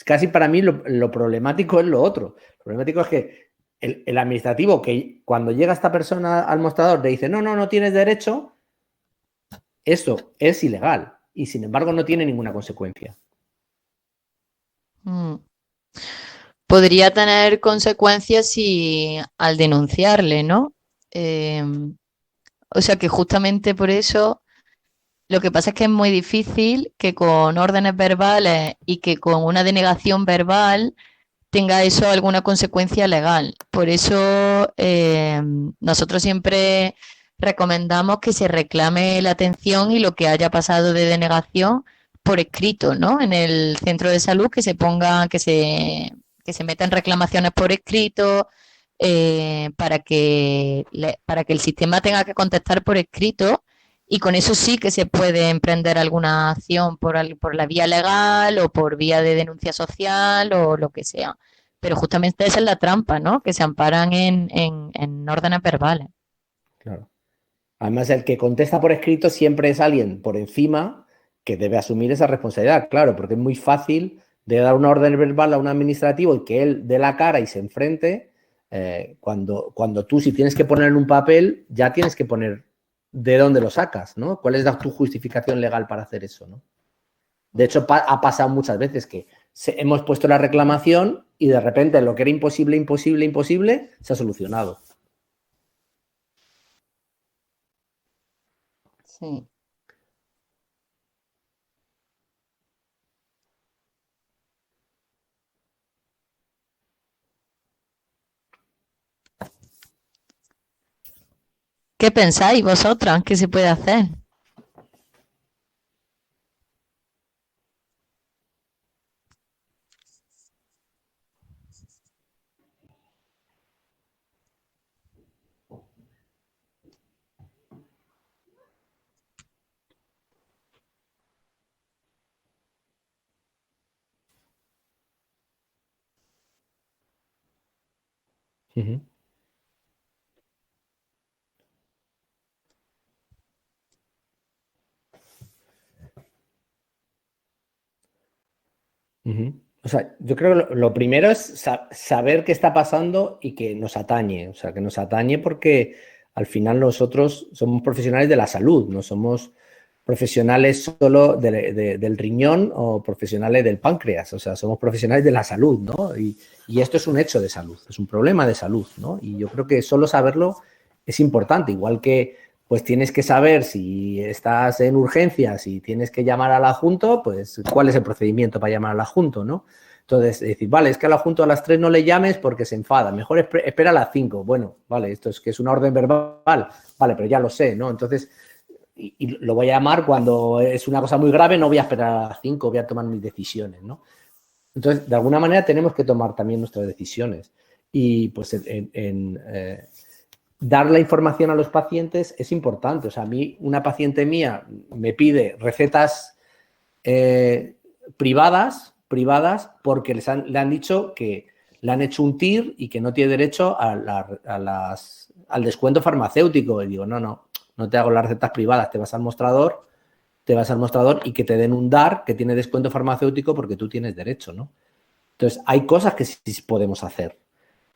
Speaker 1: Casi para mí lo problemático es lo otro. Lo problemático es que el administrativo, que cuando llega esta persona al mostrador le dice, no tienes derecho, eso es ilegal y sin embargo no tiene ninguna consecuencia.
Speaker 2: Podría tener consecuencias si al denunciarle, ¿no? O sea que justamente por eso lo que pasa es que es muy difícil que con órdenes verbales y que con una denegación verbal tenga eso alguna consecuencia legal. Por eso nosotros siempre recomendamos que se reclame la atención y lo que haya pasado de denegación por escrito, ¿no? En el centro de salud que se ponga, que se metan reclamaciones por escrito para que el sistema tenga que contestar por escrito y con eso sí que se puede emprender alguna acción por la vía legal o por vía de denuncia social o lo que sea. Pero justamente esa es la trampa, ¿no? Que se amparan en órdenes verbales.
Speaker 1: Claro. Además, el que contesta por escrito siempre es alguien por encima que debe asumir esa responsabilidad, claro, porque es muy fácil de dar una orden verbal a un administrativo y que él dé la cara y se enfrente, cuando tú, si tienes que poner en un papel, ya tienes que poner de dónde lo sacas, ¿no? ¿Cuál es tu justificación legal para hacer eso, ¿no? De hecho, ha pasado muchas veces que hemos puesto la reclamación y de repente lo que era imposible, se ha solucionado.
Speaker 2: Sí. ¿Qué pensáis vosotras? ¿Qué se puede hacer?
Speaker 1: Uh-huh. Uh-huh. O sea, yo creo que lo primero es saber qué está pasando y que nos atañe. O sea, que nos atañe porque al final nosotros somos profesionales de la salud, no somos profesionales solo del riñón o profesionales del páncreas. O sea, somos profesionales de la salud, ¿no? Y esto es un hecho de salud, es un problema de salud, ¿no? Y yo creo que solo saberlo es importante, igual que pues tienes que saber si estás en urgencias y tienes que llamar al adjunto, pues cuál es el procedimiento para llamar al adjunto, ¿no? Entonces, decir, vale, es que al adjunto a las 3 no le llames porque se enfada, mejor espera a las 5. Bueno, vale, esto es que es una orden verbal, vale, pero ya lo sé, ¿no? Entonces, y lo voy a llamar cuando es una cosa muy grave, no voy a esperar a las 5, voy a tomar mis decisiones, ¿no? Entonces, de alguna manera tenemos que tomar también nuestras decisiones. Y pues dar la información a los pacientes es importante. O sea, a mí una paciente mía me pide recetas privadas porque le han dicho que le han hecho un TIR y que no tiene derecho al descuento farmacéutico. Y digo, no te hago las recetas privadas, te vas al mostrador y que te den un DAR que tiene descuento farmacéutico porque tú tienes derecho, ¿no? Entonces, hay cosas que sí podemos hacer.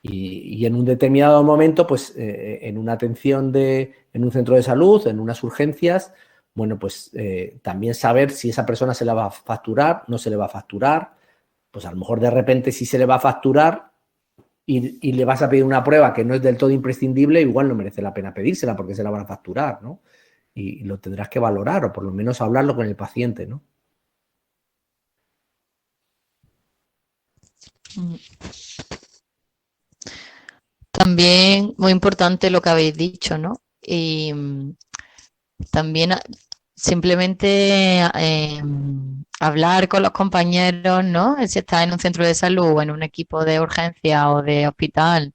Speaker 1: Y en un determinado momento, pues en una atención en un centro de salud, en unas urgencias, bueno, pues también saber si esa persona se la va a facturar, no se le va a facturar, pues a lo mejor de repente si se le va a facturar y le vas a pedir una prueba que no es del todo imprescindible, igual no merece la pena pedírsela porque se la van a facturar, ¿no? Y lo tendrás que valorar o por lo menos hablarlo con el paciente, ¿no?
Speaker 2: También muy importante lo que habéis dicho, ¿no? Y también simplemente hablar con los compañeros, ¿no? Si estás en un centro de salud o en un equipo de urgencia o de hospital,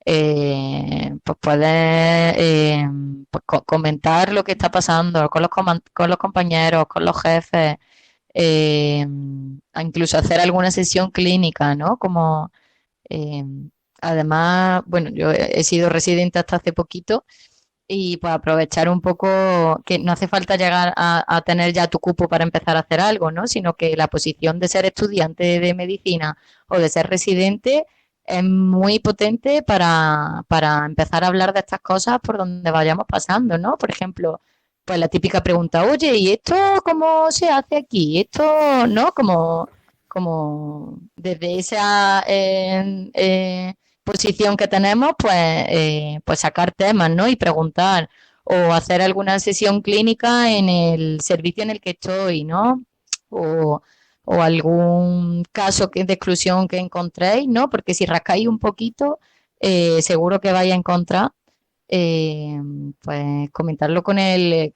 Speaker 2: pues puedes pues comentar lo que está pasando con con los compañeros, con los jefes, a incluso hacer alguna sesión clínica, ¿no? Como eh, además, bueno, yo he sido residente hasta hace poquito y pues aprovechar un poco que no hace falta llegar a tener ya tu cupo para empezar a hacer algo, ¿no? Sino que la posición de ser estudiante de medicina o de ser residente es muy potente para empezar a hablar de estas cosas por donde vayamos pasando, ¿no? Por ejemplo, pues la típica pregunta, oye, ¿y esto cómo se hace aquí? Esto, ¿no? Como desde esa posición que tenemos, pues sacar temas, ¿no? Y preguntar o hacer alguna sesión clínica en el servicio en el que estoy, ¿no? O, o algún caso de exclusión que encontréis, ¿no? Porque si rascáis un poquito, seguro que vais a encontrar, eh, pues comentarlo con el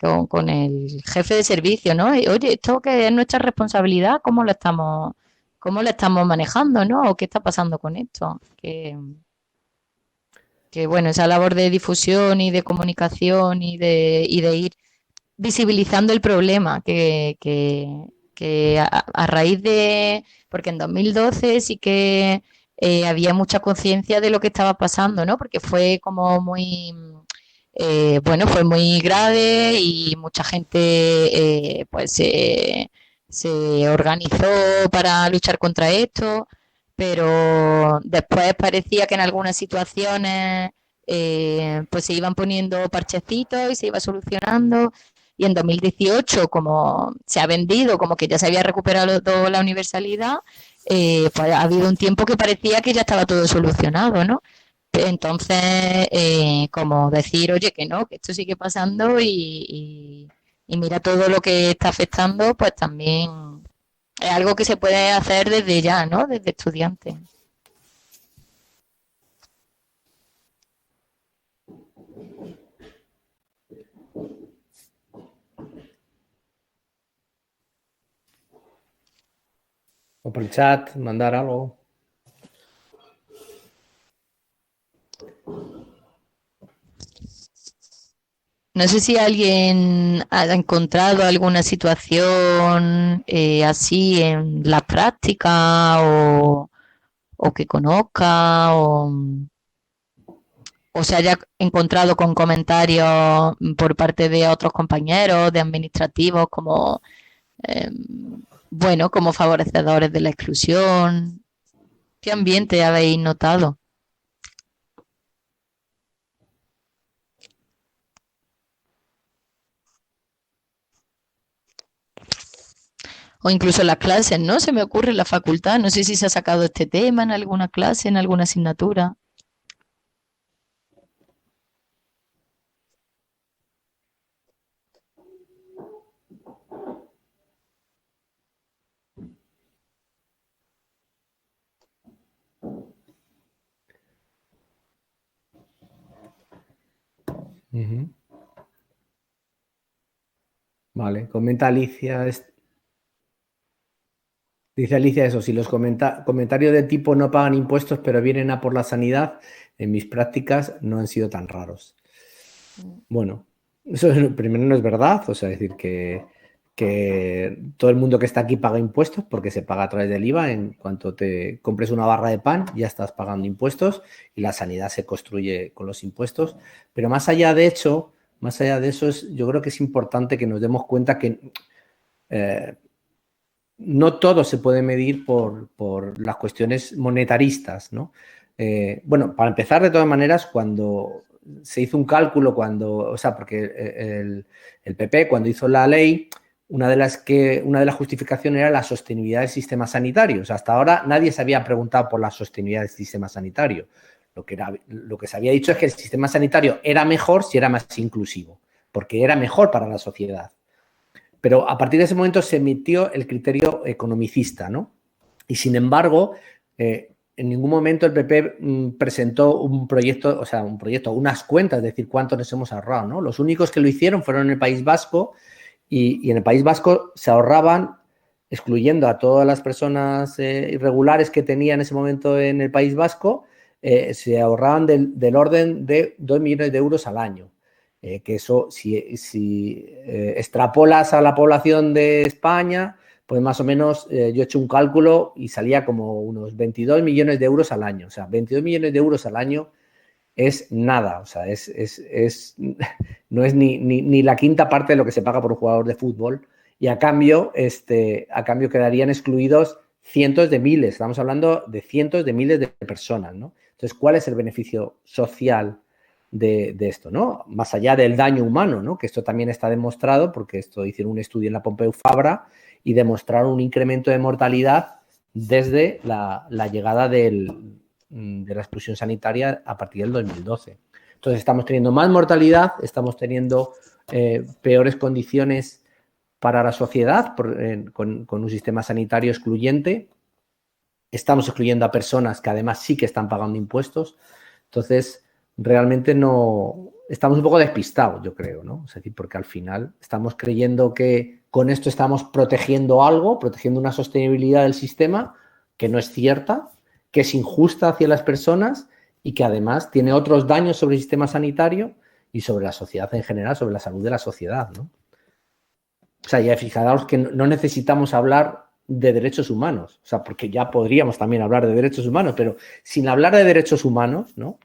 Speaker 2: jefe de servicio, ¿no? Y, oye, esto que es nuestra responsabilidad, cómo lo estamos manejando, ¿no? ¿O qué está pasando con esto? Que bueno, esa labor de difusión y de comunicación y de ir visibilizando el problema, que a raíz de, porque en 2012 sí que había mucha conciencia de lo que estaba pasando, ¿no? Porque fue como muy, bueno, fue muy grave y mucha gente pues se organizó para luchar contra esto, pero después parecía que en algunas situaciones pues se iban poniendo parchecitos y se iba solucionando. Y en 2018, como se ha vendido, como que ya se había recuperado toda la universalidad, pues ha habido un tiempo que parecía que ya estaba todo solucionado, ¿no? Entonces, como decir, oye, que no, que esto sigue pasando y mira todo lo que está afectando, pues también es algo que se puede hacer desde ya, ¿no? Desde estudiante.
Speaker 1: O por el chat, mandar algo.
Speaker 2: No sé si alguien ha encontrado alguna situación así en la práctica o que conozca o se haya encontrado con comentarios por parte de otros compañeros, de administrativos, como, eh, bueno, como favorecedores de la exclusión. ¿Qué ambiente habéis notado? O incluso las clases, ¿no? Se me ocurre en la facultad. No sé si se ha sacado este tema en alguna clase, en alguna asignatura.
Speaker 1: Ujú. Vale, comenta Alicia. Dice Alicia eso, si los comentarios de tipo no pagan impuestos pero vienen a por la sanidad, en mis prácticas no han sido tan raros. Bueno, eso primero no es verdad, o sea, es decir, que todo el mundo que está aquí paga impuestos porque se paga a través del IVA. En cuanto te compres una barra de pan, ya estás pagando impuestos y la sanidad se construye con los impuestos. Pero más allá de eso, yo creo que es importante que nos demos cuenta que no todo se puede medir por las cuestiones monetaristas, ¿no? Bueno, para empezar, de todas maneras, cuando se hizo un cálculo, o sea, porque el PP, cuando hizo la ley, una de las justificaciones era la sostenibilidad del sistema sanitario. O sea, hasta ahora nadie se había preguntado por la sostenibilidad del sistema sanitario. Lo que se había dicho es que el sistema sanitario era mejor si era más inclusivo, porque era mejor para la sociedad. Pero a partir de ese momento se emitió el criterio economicista, ¿no? Y sin embargo, en ningún momento el PP presentó un proyecto, unas cuentas, es decir, cuánto nos hemos ahorrado, ¿no? Los únicos que lo hicieron fueron en el País Vasco y en el País Vasco se ahorraban, excluyendo a todas las personas irregulares que tenía en ese momento en el País Vasco, se ahorraban del orden de 2 millones de euros al año. Que eso, si extrapolas a la población de España, pues más o menos yo he hecho un cálculo y salía como unos 22 millones de euros al año. O sea, 22 millones de euros al año es nada. O sea, no es ni la quinta parte de lo que se paga por un jugador de fútbol. Y a cambio quedarían excluidos cientos de miles. Estamos hablando de cientos de miles de personas, ¿no? Entonces, ¿cuál es el beneficio social de esto, ¿no? Más allá del daño humano, ¿no? Que esto también está demostrado, porque esto hicieron un estudio en la Pompeu Fabra y demostraron un incremento de mortalidad desde la llegada de la exclusión sanitaria a partir del 2012. Entonces, estamos teniendo más mortalidad, estamos teniendo peores condiciones para la sociedad con un sistema sanitario excluyente. Estamos excluyendo a personas que además sí que están pagando impuestos. Entonces, realmente no... Estamos un poco despistados, yo creo, ¿no? Es decir, porque al final estamos creyendo que con esto estamos protegiendo algo, protegiendo una sostenibilidad del sistema que no es cierta, que es injusta hacia las personas y que además tiene otros daños sobre el sistema sanitario y sobre la sociedad en general, sobre la salud de la sociedad, ¿no? O sea, ya fijaos que no necesitamos hablar de derechos humanos, o sea, porque ya podríamos también hablar de derechos humanos, pero sin hablar de derechos humanos, ¿no?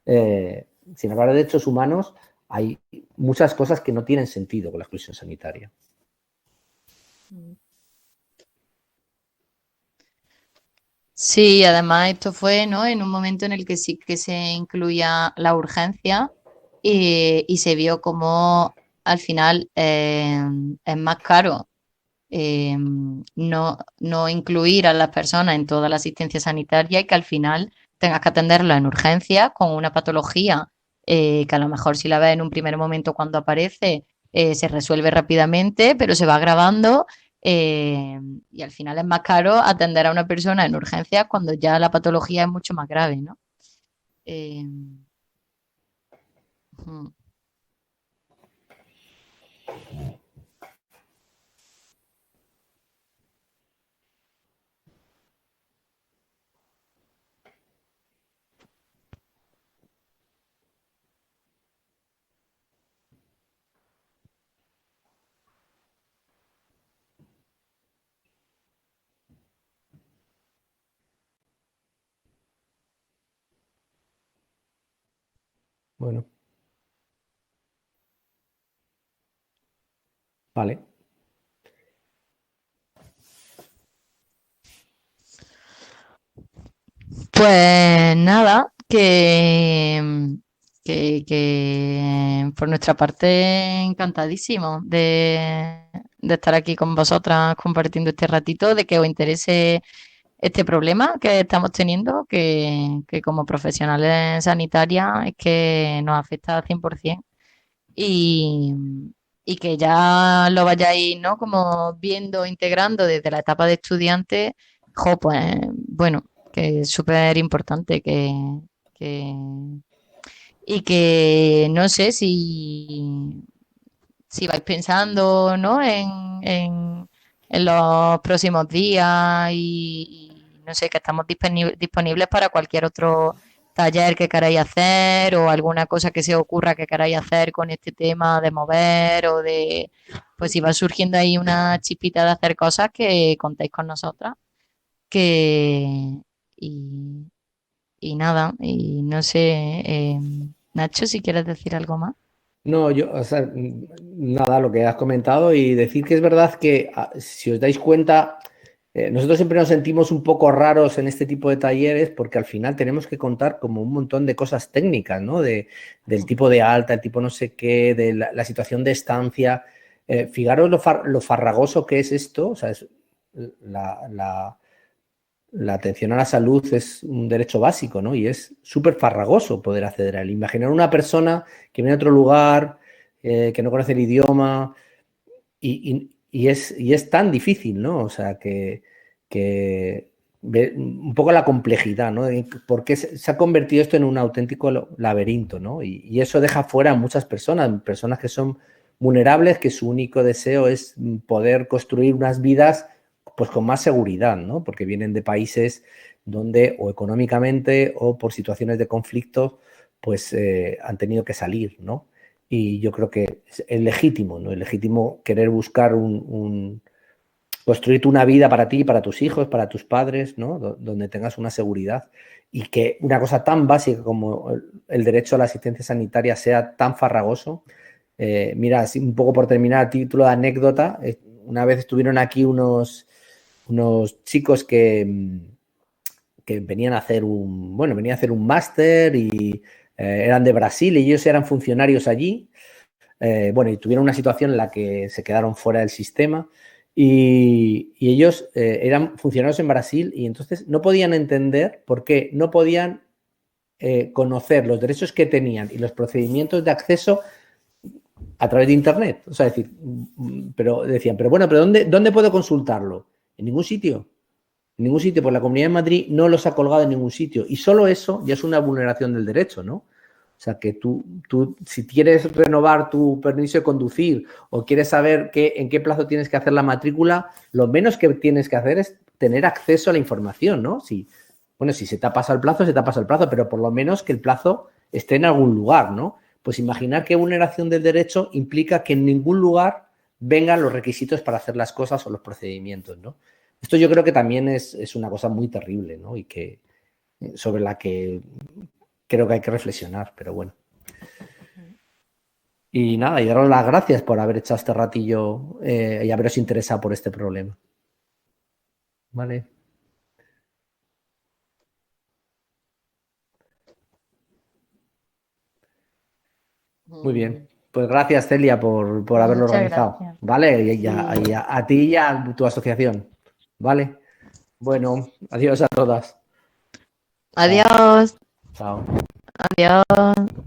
Speaker 1: Sin hablar de derechos humanos, hay muchas cosas que no tienen sentido con la exclusión sanitaria.
Speaker 2: Sí, además esto fue, ¿no? En un momento en el que sí que se incluía la urgencia y se vio como al final es más caro no incluir a las personas en toda la asistencia sanitaria y que al final tengas que atenderla en urgencia con una patología que a lo mejor si la ves en un primer momento cuando aparece se resuelve rápidamente, pero se va agravando y al final es más caro atender a una persona en urgencia cuando ya la patología es mucho más grave, ¿no? Eh, ujú.
Speaker 1: Bueno, vale.
Speaker 2: Pues nada, que por nuestra parte encantadísimo de estar aquí con vosotras compartiendo este ratito, de que os interese este problema que estamos teniendo, que como profesionales sanitarias es que nos afecta al 100% y, y que ya lo vayáis, ¿no? Como viendo, integrando desde la etapa de estudiante, jo, pues bueno, que es súper importante que, y que no sé si vais pensando, ¿no? En los próximos días y no sé, que estamos disponibles para cualquier otro taller que queráis hacer o alguna cosa que se os ocurra que queráis hacer con este tema de mover o de, pues si va surgiendo ahí una chispita de hacer cosas que contéis con nosotras, que y, y nada, y no sé, Nacho, si quieres decir algo más.
Speaker 1: No, o sea, nada, lo que has comentado y decir que es verdad que si os dais cuenta, nosotros siempre nos sentimos un poco raros en este tipo de talleres porque al final tenemos que contar como un montón de cosas técnicas, ¿no? Del tipo de alta, el tipo no sé qué, de la situación de estancia. Fijaros lo farragoso que es esto, o sea, la atención a la salud es un derecho básico, ¿no? Y es súper farragoso poder acceder a él. Imaginar una persona que viene a otro lugar, que no conoce el idioma y es tan difícil, ¿no? O sea, que un poco la complejidad, ¿no? Porque se ha convertido esto en un auténtico laberinto, ¿no? Y eso deja fuera a muchas personas que son vulnerables, que su único deseo es poder construir unas vidas pues con más seguridad, ¿no? Porque vienen de países donde o económicamente o por situaciones de conflicto pues han tenido que salir, ¿no? Y yo creo que es legítimo, ¿no? Es legítimo querer buscar construirte una vida para ti, para tus hijos, para tus padres, ¿no? Donde tengas una seguridad y que una cosa tan básica como el derecho a la asistencia sanitaria sea tan farragoso. Mira, así un poco por terminar, a título de anécdota, una vez estuvieron aquí unos chicos que venían a hacer un máster y eran de Brasil y ellos eran funcionarios allí. Y tuvieron una situación en la que se quedaron fuera del sistema y ellos eran funcionarios en Brasil y entonces no podían entender por qué no podían conocer los derechos que tenían y los procedimientos de acceso a través de Internet. O sea, pero decían, pero ¿dónde puedo consultarlo? En ningún sitio. En ningún sitio, pues la Comunidad de Madrid no los ha colgado en ningún sitio. Y solo eso ya es una vulneración del derecho, ¿no? O sea, que tú si quieres renovar tu permiso de conducir o quieres saber en qué plazo tienes que hacer la matrícula, lo menos que tienes que hacer es tener acceso a la información, ¿no? Si se te ha pasado el plazo, se te ha pasado el plazo, pero por lo menos que el plazo esté en algún lugar, ¿no? Pues imaginar que vulneración del derecho implica que en ningún lugar vengan los requisitos para hacer las cosas o los procedimientos, ¿no? Esto yo creo que también es una cosa muy terrible, ¿no? Y que sobre la que creo que hay que reflexionar, pero bueno. Y nada, y daros las gracias por haber echado este ratillo y haberos interesado por este problema. Vale. Muy bien. Pues gracias, Celia, por haberlo organizado.
Speaker 2: Gracias.
Speaker 1: ¿Vale? Y a ti y a tu asociación. ¿Vale? Bueno, adiós a todas.
Speaker 2: Adiós.
Speaker 1: Chao.
Speaker 2: Adiós.